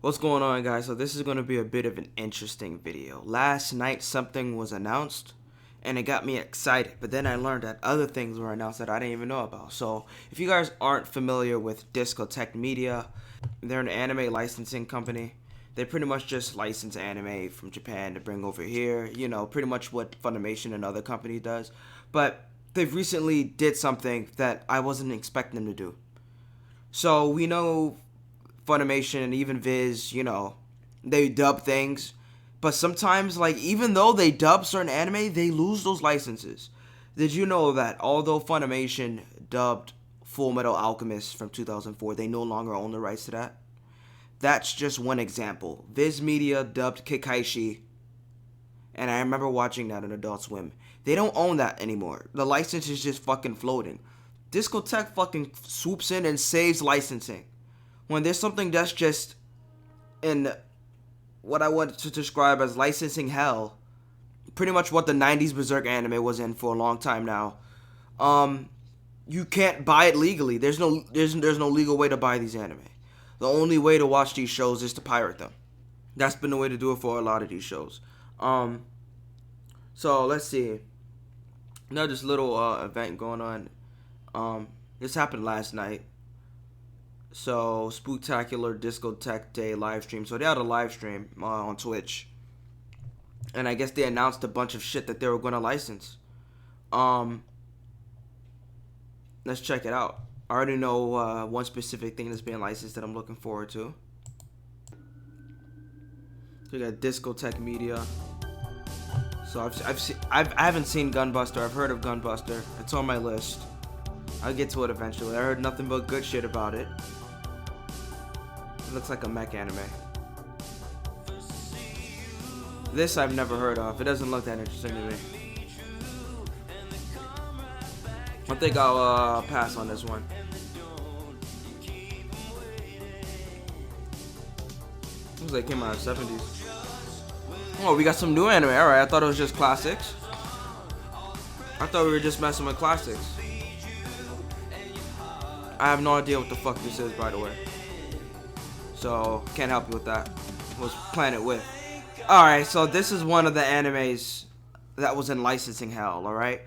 What's going on, guys? So this is going to be a bit of an interesting video. Last night something was announced and it got me excited, but then I learned that other things were announced that I didn't even know about. So if you guys aren't familiar with Discotech Media, they're an anime licensing company. They pretty much just license anime from Japan to bring over here, you know, pretty much what Funimation and other company does. But they've recently did something that I wasn't expecting them to do. So we know Funimation and even Viz, you know, they dub things, but sometimes, like, even though they dub certain anime, they lose those licenses. Did you know that although Funimation dubbed Full Metal Alchemist from 2004, they no longer own the rights to that? That's just one example. Viz Media dubbed Kekaishi, and I remember watching that on Adult Swim. They don't own that anymore. The license is just fucking floating. Discotech fucking swoops in and saves licensing when there's something that's just in what I want to describe as licensing hell. Pretty much what the 90s Berserk anime was in for a long time now. You can't buy it legally. There's no legal way to buy these anime. The only way to watch these shows is to pirate them. That's been the way to do it for a lot of these shows. So let's see. Now this little event going on. This happened last night. So, Spooktacular Discotech Day live stream. So, they had a live stream on Twitch. And I guess they announced a bunch of shit that they were going to license. Let's check it out. I already know one specific thing that's being licensed that I'm looking forward to. So, we got Discotech Media. So, I haven't seen Gunbuster. I've heard of Gunbuster. It's on my list. I'll get to it eventually. I heard nothing but good shit about it. It looks like a mech anime. This I've never heard of. It doesn't look that interesting to me. I think I'll pass on this one. Looks like it came out of the 70s. Oh, we got some new anime. Alright, I thought it was just classics. I thought we were just messing with classics. I have no idea what the fuck this is, by the way. So, can't help you with that. Was Planet with. Alright, so this is one of the animes that was in licensing hell, alright?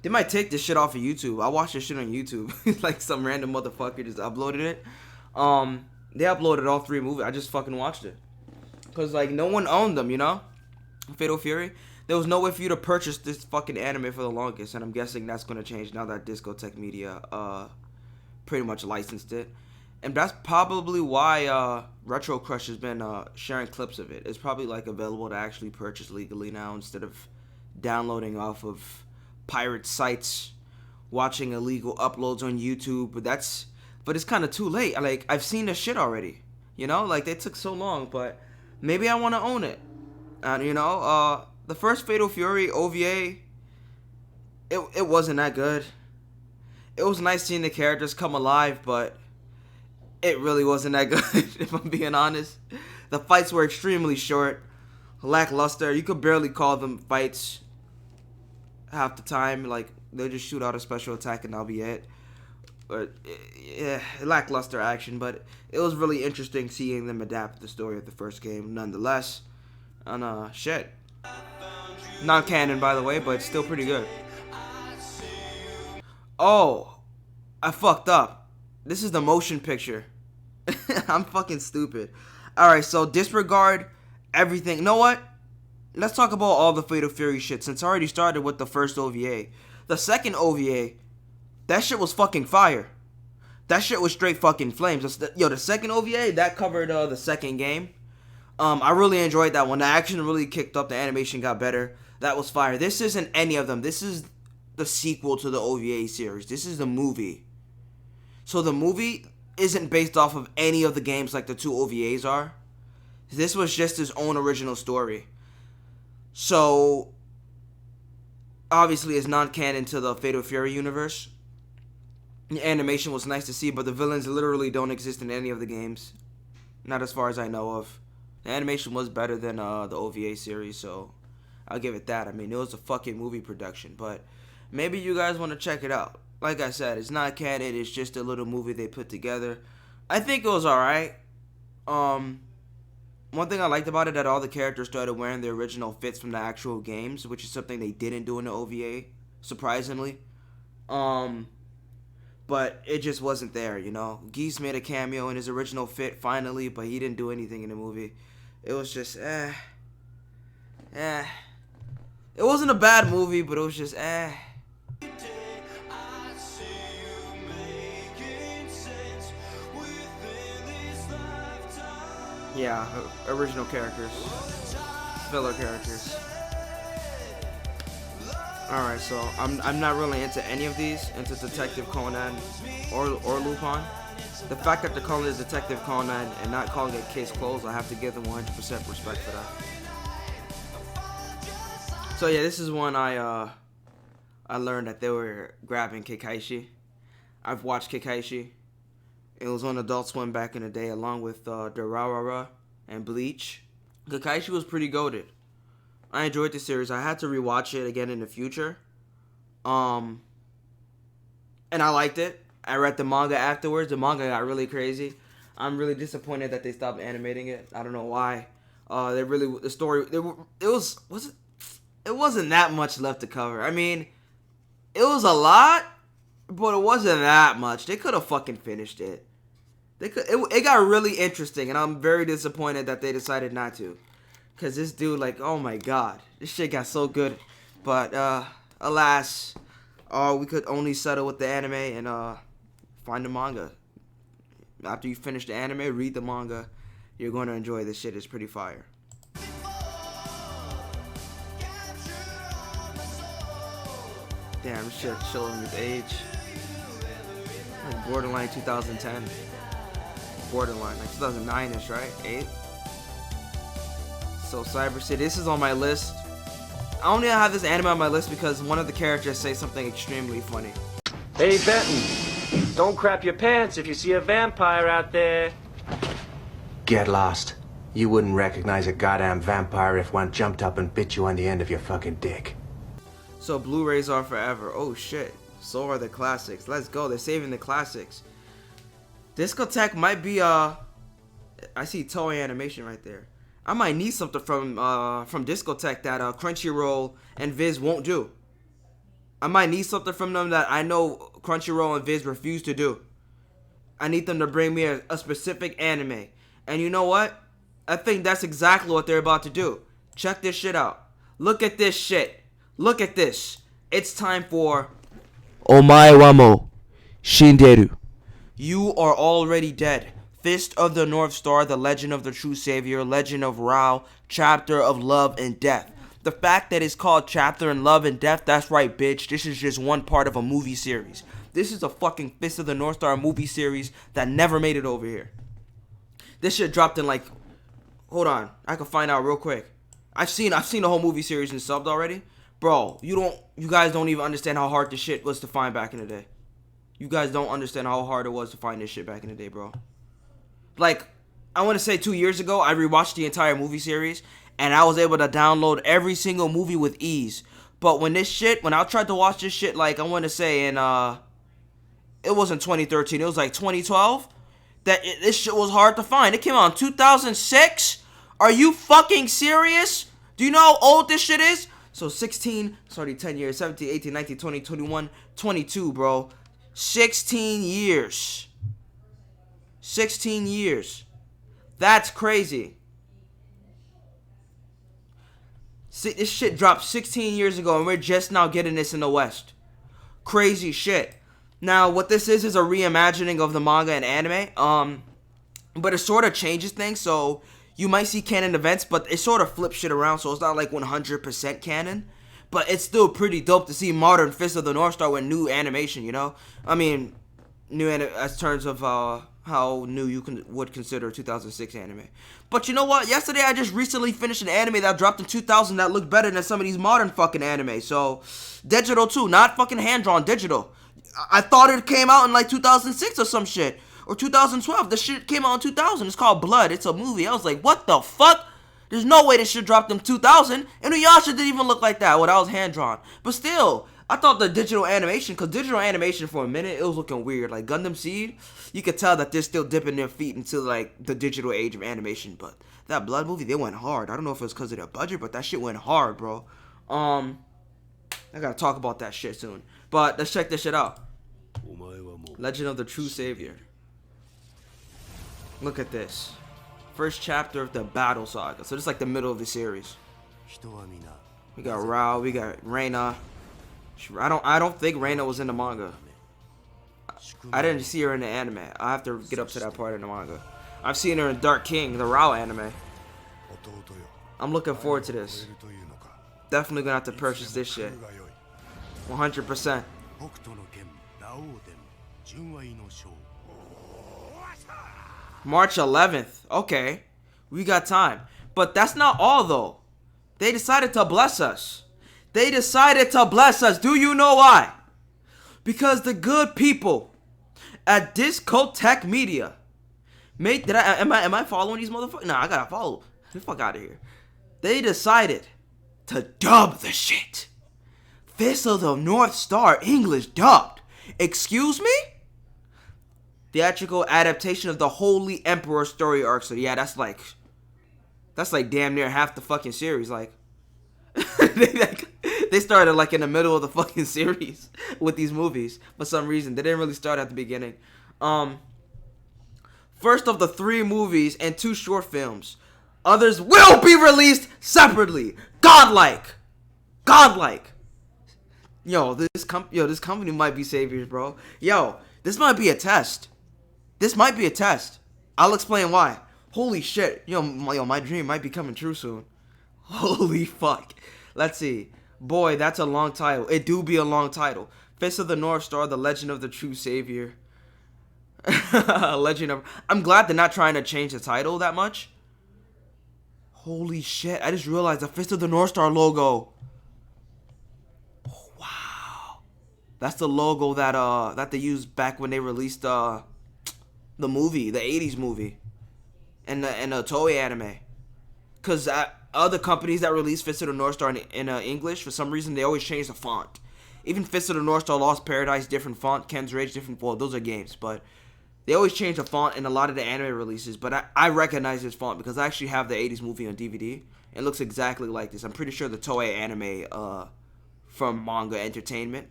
They might take this shit off of YouTube. I watched this shit on YouTube. Like some random motherfucker just uploaded it. They uploaded all 3 movies. I just fucking watched it. Because, like, no one owned them, you know? Fatal Fury. There was no way for you to purchase this fucking anime for the longest. And I'm guessing that's going to change now that Discotech Media pretty much licensed it. And that's probably why Retro Crush has been sharing clips of it. It's probably like available to actually purchase legally now instead of downloading off of pirate sites, watching illegal uploads on YouTube. But it's kind of too late. Like, I've seen this shit already. You know, like, they took so long, but maybe I want to own it. And you know, the first Fatal Fury OVA, it wasn't that good. It was nice seeing the characters come alive, but it really wasn't that good, if I'm being honest. The fights were extremely short, lackluster. You could barely call them fights half the time. Like, they'll just shoot out a special attack and that'll be it. But, yeah, lackluster action. But it was really interesting seeing them adapt the story of the first game, nonetheless. And, shit. Non-canon, by the way, but still pretty good. Oh, I fucked up. This is the motion picture. I'm fucking stupid. Alright, so disregard everything. You know what? Let's talk about all the Fatal Fury shit since I already started with the first OVA. The second OVA, that shit was fucking fire. That shit was straight fucking flames. Yo, the second OVA, that covered the second game. I really enjoyed that one. The action really kicked up. The animation got better. That was fire. This isn't any of them. This is the sequel to the OVA series. This is the movie. So the movie isn't based off of any of the games like the 2 OVAs are. This was just his own original story. So, obviously it's non-canon to the Fatal Fury universe. The animation was nice to see, but the villains literally don't exist in any of the games. Not as far as I know of. The animation was better than the OVA series, so I'll give it that. I mean, it was a fucking movie production, but maybe you guys want to check it out. Like I said, it's not canon. It's just a little movie they put together. I think it was alright. One thing I liked about it that all the characters started wearing the original fits from the actual games, which is something they didn't do in the OVA, surprisingly. But it just wasn't there, you know. Geese made a cameo in his original fit finally, but he didn't do anything in the movie. It was just It wasn't a bad movie, but it was just Yeah, original characters, filler characters. All right, so I'm not really into any of these, into Detective Conan or Lupin. The fact that they're calling it Detective Conan and not calling it Case Closed, I have to give them 100% respect for that. So yeah, this is one I learned that they were grabbing Kekkaishi. I've watched Kekkaishi. It was on Adult Swim back in the day, along with Durarara and Bleach. Kekkaishi was pretty goated. I enjoyed the series. I had to rewatch it again in the future. And I liked it. I read the manga afterwards. The manga got really crazy. I'm really disappointed that they stopped animating it. I don't know why. The story, it wasn't that much left to cover. I mean, it was a lot, but it wasn't that much. They could have fucking finished it. It got really interesting, and I'm very disappointed that they decided not to. Because this dude, like, oh my god. This shit got so good. But, alas, we could only settle with the anime and, find the manga. After you finish the anime, read the manga. You're going to enjoy this shit. It's pretty fire. Damn, this shit showing his age. Like borderline 2010. Borderline, like 2009-ish, right? 8? So Cyber City, this is on my list. I only have this anime on my list because one of the characters says something extremely funny. Hey Benton, don't crap your pants if you see a vampire out there. Get lost. You wouldn't recognize a goddamn vampire if one jumped up and bit you on the end of your fucking dick. So Blu-rays are forever. Oh shit. So are the classics. Let's go. They're saving the classics. Discotek might be I see Toei Animation right there. I might need something from Discotek that Crunchyroll and Viz won't do. I might need something from them that I know Crunchyroll and Viz refuse to do. I need them to bring me a specific anime. And you know what? I think that's exactly what they're about to do. Check this shit out. Look at this shit. Look at this. It's time for Omae wa mo shinderu. You are already dead. Fist of the North Star, the legend of the true savior, legend of Rao, chapter of love and death. The fact that it's called chapter in love and death, that's right, bitch. This is just one part of a movie series. This is a fucking Fist of the North Star movie series that never made it over here. This shit dropped in like, hold on, I can find out real quick. I've seen the whole movie series and subbed already. Bro, you guys don't even understand how hard this shit was to find back in the day. You guys don't understand how hard it was to find this shit back in the day, bro. Like, I want to say 2 years ago, I rewatched the entire movie series, and I was able to download every single movie with ease. But when I tried to watch this shit, like, I want to say in, it wasn't 2013, it was like 2012, this shit was hard to find. It came out in 2006? Are you fucking serious? Do you know how old this shit is? So 10 years, 17, 18, 19, 20, 21, 22, bro. 16 years. 16 years. That's crazy. See, this shit dropped 16 years ago and we're just now getting this in the West. Crazy shit. Now, what this is a reimagining of the manga and anime. But it sort of changes things, so you might see canon events, but it sort of flips shit around, so it's not like 100% canon. But it's still pretty dope to see modern Fist of the North Star with new animation, you know? I mean, new as terms of how new you would consider 2006 anime. But you know what? Yesterday I just recently finished an anime that dropped in 2000 that looked better than some of these modern fucking anime. So, digital too, not fucking hand-drawn, digital. I thought it came out in like 2006 or some shit. Or 2012. The shit came out in 2000. It's called Blood. It's a movie. I was like, what the fuck? There's no way this shit dropped in 2000. And Inuyasha didn't even look like that. Well, that was hand-drawn. But still, I thought the digital animation, because digital animation for a minute, it was looking weird. Like Gundam Seed, you could tell that they're still dipping their feet into like the digital age of animation. But that Blood movie, they went hard. I don't know if it was because of their budget, but that shit went hard, bro. I gotta talk about that shit soon. But let's check this shit out. Legend of the True Savior. Look at this. First chapter of the Battle Saga. So this is like the middle of the series. We got Rao, we got Reina. I don't think Reina was in the manga. I didn't see her in the anime. I have to get up to that part in the manga. I've seen her in Dark King, the Rao anime. I'm looking forward to this. Definitely gonna have to purchase this shit. 100%. March 11th. Okay. We got time. But that's not all though. They decided to bless us. They decided to bless us. Do you know why? Because the good people at Discotech Media am I following these motherfuckers? Nah, I gotta follow. Get the fuck out of here. They decided to dub the shit. Fist of the North Star English dubbed. Excuse me? Theatrical adaptation of the Holy Emperor story arc. So yeah, that's like damn near half the fucking series. Like they started like in the middle of the fucking series with these movies for some reason. They didn't really start at the beginning. First of the 3 movies and 2 short films. Others will be released separately. Godlike. Yo, this company might be saviors, bro. Yo, this might be a test. I'll explain why. Holy shit. Yo, my dream might be coming true soon. Holy fuck. Let's see. Boy, that's a long title. It do be a long title. Fist of the North Star, The Legend of the True Savior. I'm glad they're not trying to change the title that much. Holy shit. I just realized the Fist of the North Star logo. Oh, wow. That's the logo that they used back when they released the movie, the 80s movie. And the Toei anime. Because other companies that release Fist of the North Star in English, for some reason, they always change the font. Even Fist of the North Star, Lost Paradise, different font. Ken's Rage, different font. Those are games, but they always change the font in a lot of the anime releases. But I recognize this font because I actually have the 80s movie on DVD. It looks exactly like this. I'm pretty sure the Toei anime from Manga Entertainment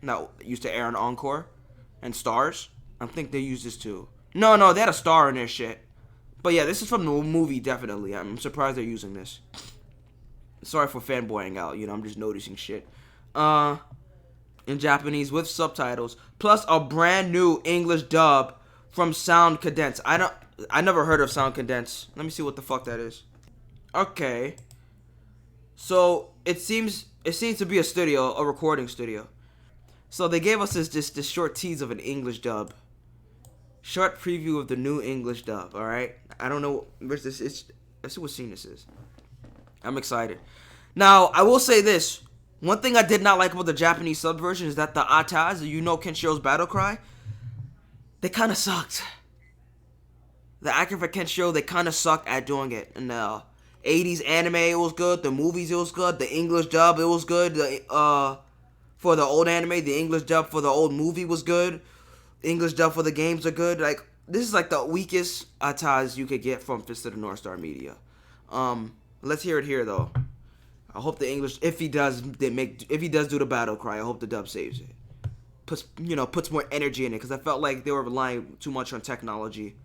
that used to air on Encore and Stars. I think they use this too. No, they had a star in their shit. But yeah, this is from the movie, definitely. I'm surprised they're using this. Sorry for fanboying out, I'm just noticing shit. In Japanese with subtitles, plus a brand new English dub from Sound Condense. I never heard of Sound Condense. Let me see what the fuck that is. Okay. So, it seems to be a recording studio. So they gave us this short tease of an English dub. Short preview of the new English dub, alright? I don't know where's this is. Let's see what scene this is. I'm excited. Now, I will say this. One thing I did not like about the Japanese sub version is that the Ataz, Kenshiro's battle cry, they kind of sucked. The actor for Kenshiro, they kind of sucked at doing it. In the 80s anime, it was good. The movies, it was good. The English dub, it was good. For the old anime, the English dub for the old movie was good. English dub for the games are good. Like, this is like the weakest Ataz you could get from Fist of the North Star Media. Let's hear it here though. I hope the English, if he does do the battle cry, I hope the dub saves it. Puts more energy in it, because I felt like they were relying too much on technology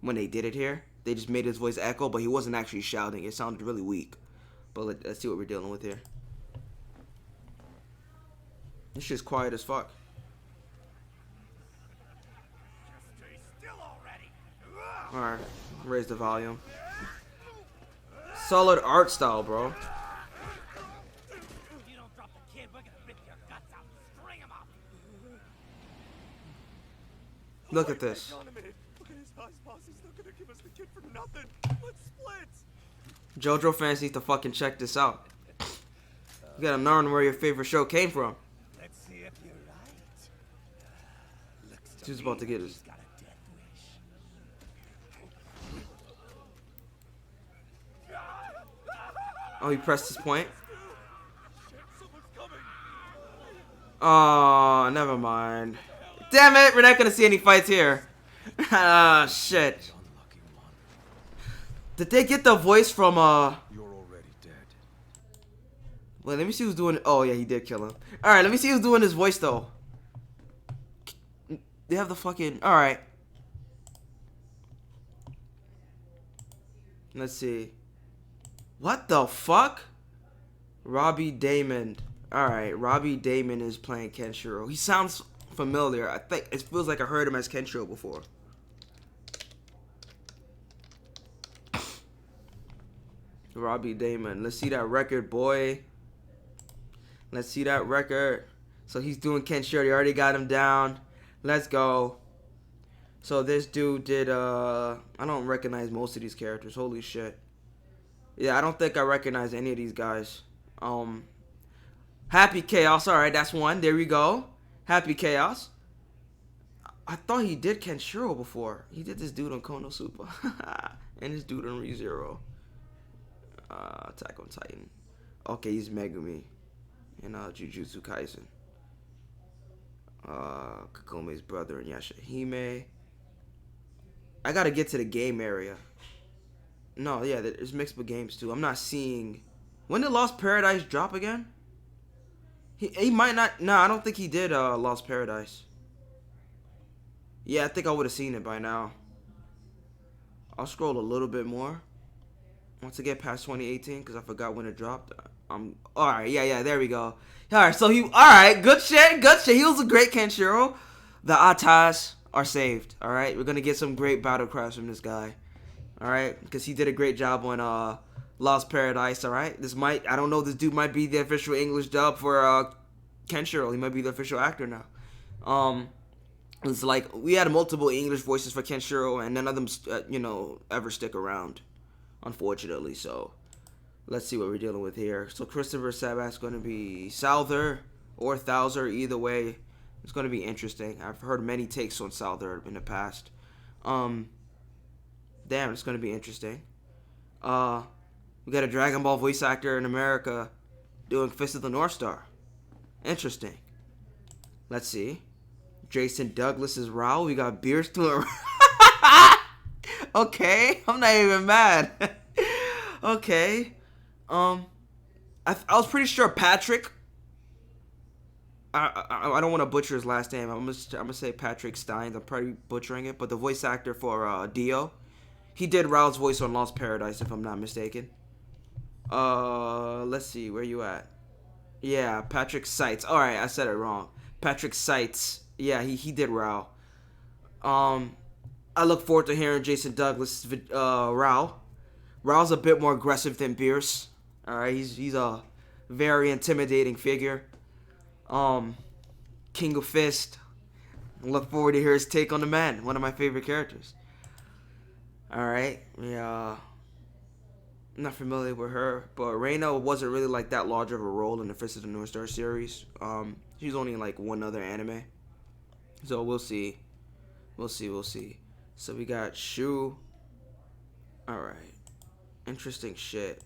when they did it here. They just made his voice echo, but he wasn't actually shouting. It sounded really weak. But let's see what we're dealing with here. This shit's quiet as fuck. Alright, raise the volume. Solid art style, bro. Look at this. JoJo fans need to fucking check this out. You gotta learn where your favorite show came from. He's about to get his. Oh, he pressed his point. Oh, never mind. Damn it, we're not gonna see any fights here. Ah, shit. Did they get the voice from You're already dead. Wait, let me see who's doing. Oh yeah, he did kill him. All right, let me see who's doing his voice though. They have the fucking. All right. Let's see. What the fuck? Robbie Damon. All right, Robbie Damon is playing Kenshiro. He sounds familiar. I think it feels like I heard him as Kenshiro before. Robbie Damon. Let's see that record, boy. Let's see that record. So he's doing Kenshiro. They already got him down. Let's go. So this dude did, I don't recognize most of these characters. Holy shit. Yeah, I don't think I recognize any of these guys. Happy Chaos. Alright, that's one. There we go. Happy Chaos. I thought he did Kenshiro before. He did this dude on Konosuba. And this dude on ReZero. Attack on Titan. Okay, he's Megumi. And Jujutsu Kaisen. Kakume's brother and Yashahime. I gotta get to the game area. No, yeah, there's mixed with games too. I'm not seeing. When did Lost Paradise drop again? He might not. No, I don't think he did Lost Paradise. Yeah, I think I would have seen it by now. I'll scroll a little bit more once I get past 2018 because I forgot when it dropped. Alright, yeah, there we go. Alright, so alright, good shit. He was a great Kenshiro. The Atas are saved. Alright, we're gonna get some great battle cries from this guy. Alright, because he did a great job on Lost Paradise. Alright, I don't know, this dude might be the official English dub for Kenshiro. He might be the official actor now. It's like we had multiple English voices for Kenshiro, and none of them, ever stick around, unfortunately. So let's see what we're dealing with here. So Christopher Sabat's going to be Souther or Thouser. Either way, it's going to be interesting. I've heard many takes on Souther in the past. Damn, it's going to be interesting. We got a Dragon Ball voice actor in America doing Fist of the North Star. Interesting. Let's see. Jason Douglas is Raul. We got Beers doing. Okay, I'm not even mad. Okay. I was pretty sure Patrick. I don't want to butcher his last name. I'm gonna say Patrick Steins. I'm probably butchering it, but the voice actor for Dio, he did Raul's voice on Lost Paradise, if I'm not mistaken. Let's see, where you at? Yeah, Patrick Seitz. All right, I said it wrong. Patrick Seitz. Yeah, he did Raul. I look forward to hearing Jason Douglas Raul. Raul's a bit more aggressive than Beerus. All right, he's a very intimidating figure. King of Fist. Look forward to hear his take on the man. One of my favorite characters. All right, yeah. I'm not familiar with her, but Reina wasn't really like that large of a role in the Fist of the North Star series. She's only in like one other anime. So we'll see. We'll see. So we got Shu. Alright. Interesting shit.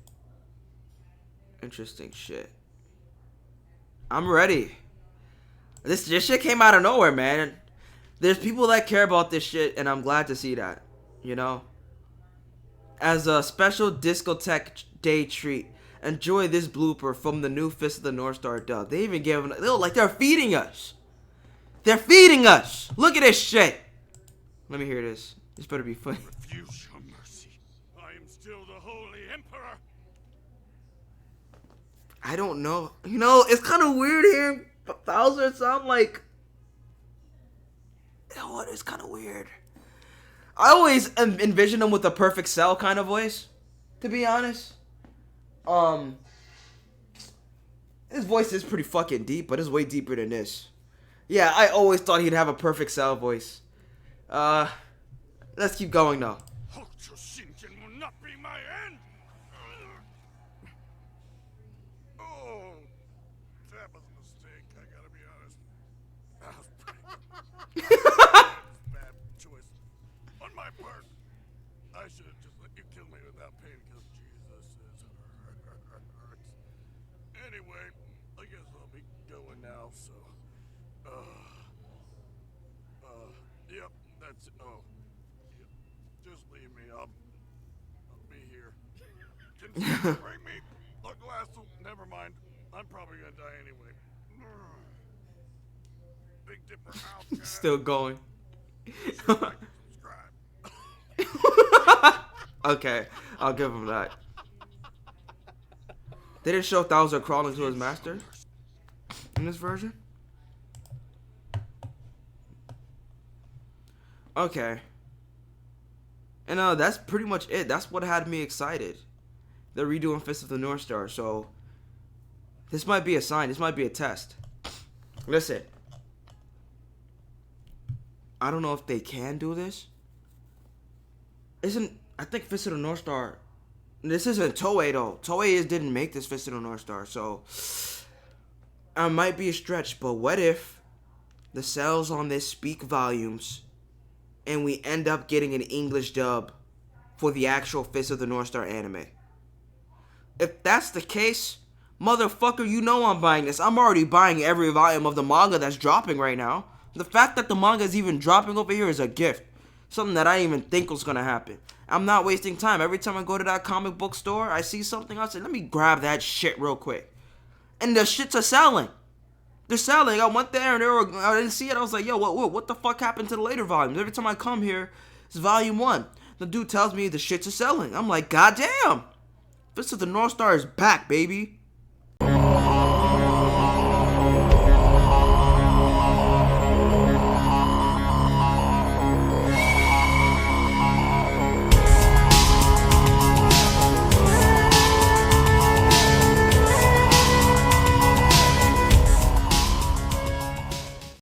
I'm ready. This shit came out of nowhere, man. There's people that care about this shit, and I'm glad to see that. You know? As a special Discotheque Day treat, enjoy this blooper from the new Fist of the North Star dub. They even gave them, they're feeding us. They're feeding us. Look at this shit. Let me hear this. This better be funny. Refuse your mercy. I am still the Holy Emperor. I don't know. You know, it's kind of weird hearing Bowser sound like. You know what? It's kind of weird. I always envision him with a Perfect Cell kind of voice, to be honest. His voice is pretty fucking deep, but it's way deeper than this. Yeah, I always thought he'd have a Perfect Cell voice. Let's keep going though. Hokuto Shinken will not be my end. Oh, that was a mistake. I gotta be honest. That was pretty bad choice on my part. I should have just let you kill me without pain, because Jesus hurts. Anyway, I guess I'll be going now. So That's just leave me. I'll be here. Can someone bring me a glass of? Never mind. I'm probably gonna die anyway. Big Dipper out, guys. Still going. Subscribe. Okay, I'll give him that. They didn't show Thouser crawling to his master in this version. Okay. And that's pretty much it. That's what had me excited. They're redoing Fist of the North Star, so this might be a sign. This might be a test. Listen. I don't know if they can do this. I think Fist of the North Star, this isn't Toei though. Toei didn't make this Fist of the North Star, so it might be a stretch, but what if the sales on this speak volumes and we end up getting an English dub for the actual Fist of the North Star anime? If that's the case, motherfucker, you know I'm buying this. I'm already buying every volume of the manga that's dropping right now. The fact that the manga is even dropping over here is a gift. Something that I didn't even think was going to happen. I'm not wasting time. Every time I go to that comic book store, I see something, I say, let me grab that shit real quick. And the shits are selling. They're selling. I went there and I didn't see it. I was like, yo, what the fuck happened to the later volumes? Every time I come here, it's volume 1. The dude tells me the shits are selling. I'm like, goddamn. Fist of the North Star is back, baby.